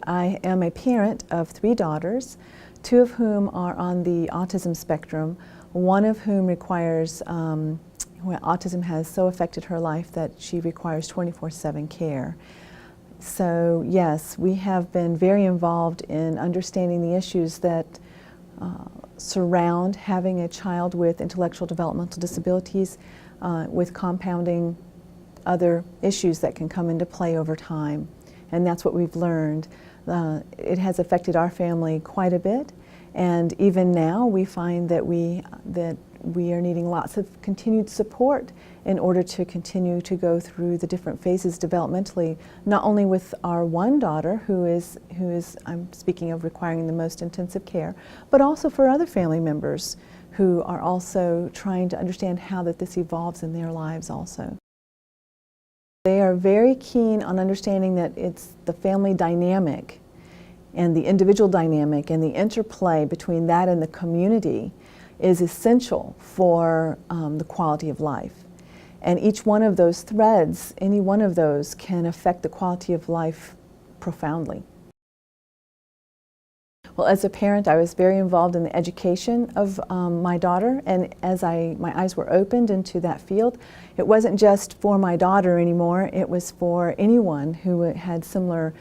I am a parent of 3 daughters, 2 of whom are on the autism spectrum, one of whom requires, autism has so affected her life that she requires 24/7 care. So yes, we have been very involved in understanding the issues that surround having a child with intellectual developmental disabilities, with compounding other issues that can come into play over time. And that's what we've learned. It has affected our family quite a bit, and even now we find that we are needing lots of continued support in order to continue to go through the different phases developmentally, not only with our one daughter who is I'm speaking of requiring the most intensive care, but also for other family members who are also trying to understand how that this evolves in their lives also. They are very keen on understanding that it's the family dynamic and the individual dynamic and the interplay between that and the community is essential for the quality of life. And each one of those threads, any one of those, can affect the quality of life profoundly. Well, as a parent, I was very involved in the education of my daughter, and as my eyes were opened into that field, it wasn't just for my daughter anymore, it was for anyone who had similar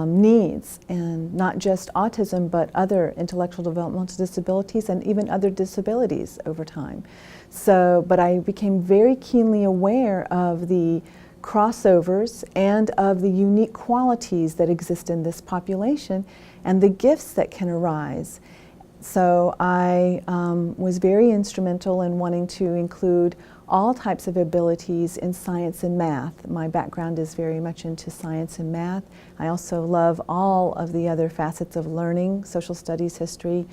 needs, and not just autism, but other intellectual developmental disabilities and even other disabilities over time. So, but I became very keenly aware of the crossovers and of the unique qualities that exist in this population and the gifts that can arise. So I was very instrumental in wanting to include all types of abilities in science and math. My background is very much into science and math. I also love all of the other facets of learning, social studies, history,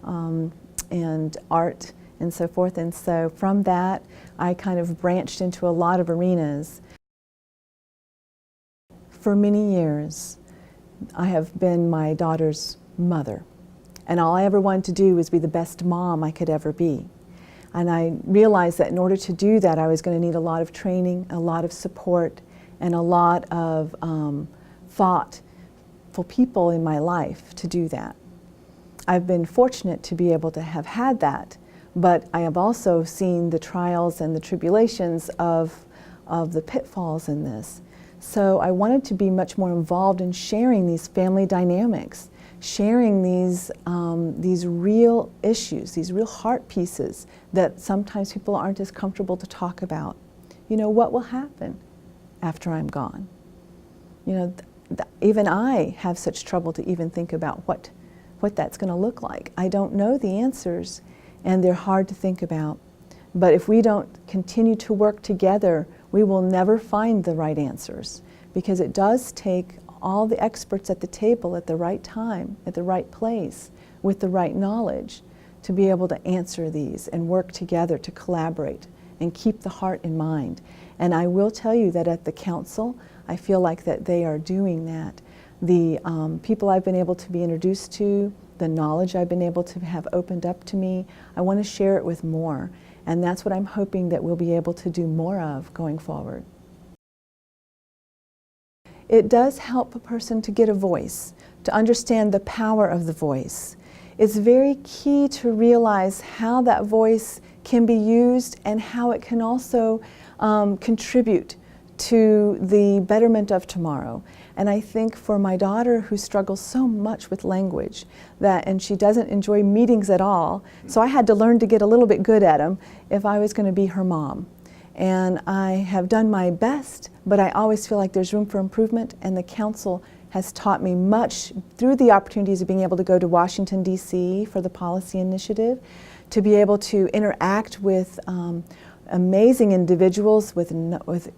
and art, and so forth. And so from that, I kind of branched into a lot of arenas. For many years, I have been my daughter's mother, and all I ever wanted to do was be the best mom I could ever be. And I realized that in order to do that, I was going to need a lot of training, a lot of support, and a lot of thoughtful people in my life to do that. I've been fortunate to be able to have had that, but I have also seen the trials and the tribulations of the pitfalls in this. So I wanted to be much more involved in sharing these family dynamics, sharing these real issues, these real heart pieces that sometimes people aren't as comfortable to talk about. You know, what will happen after I'm gone? You know, even I have such trouble to even think about what that's going to look like. I don't know the answers, and they're hard to think about. But if we don't continue to work together, we will never find the right answers, because it does take all the experts at the table at the right time, at the right place, with the right knowledge to be able to answer these and work together to collaborate and keep the heart in mind. And I will tell you that at the council, I feel like that they are doing that. The people I've been able to be introduced to, the knowledge I've been able to have opened up to me, I want to share it with more. And that's what I'm hoping that we'll be able to do more of going forward. It does help a person to get a voice, to understand the power of the voice. It's very key to realize how that voice can be used and how it can also contribute to the betterment of tomorrow. And I think for my daughter, who struggles so much with language, and she doesn't enjoy meetings at all, so I had to learn to get a little bit good at them if I was going to be her mom. And I have done my best, but I always feel like there's room for improvement, and the council has taught me much through the opportunities of being able to go to Washington, D.C. for the policy initiative, to be able to interact with amazing individuals with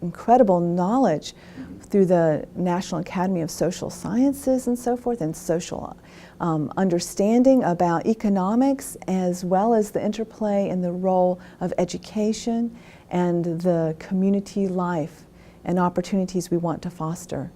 incredible knowledge through the National Academy of Social Sciences and so forth, and social understanding about economics, as well as the interplay and the role of education and the community life and opportunities we want to foster.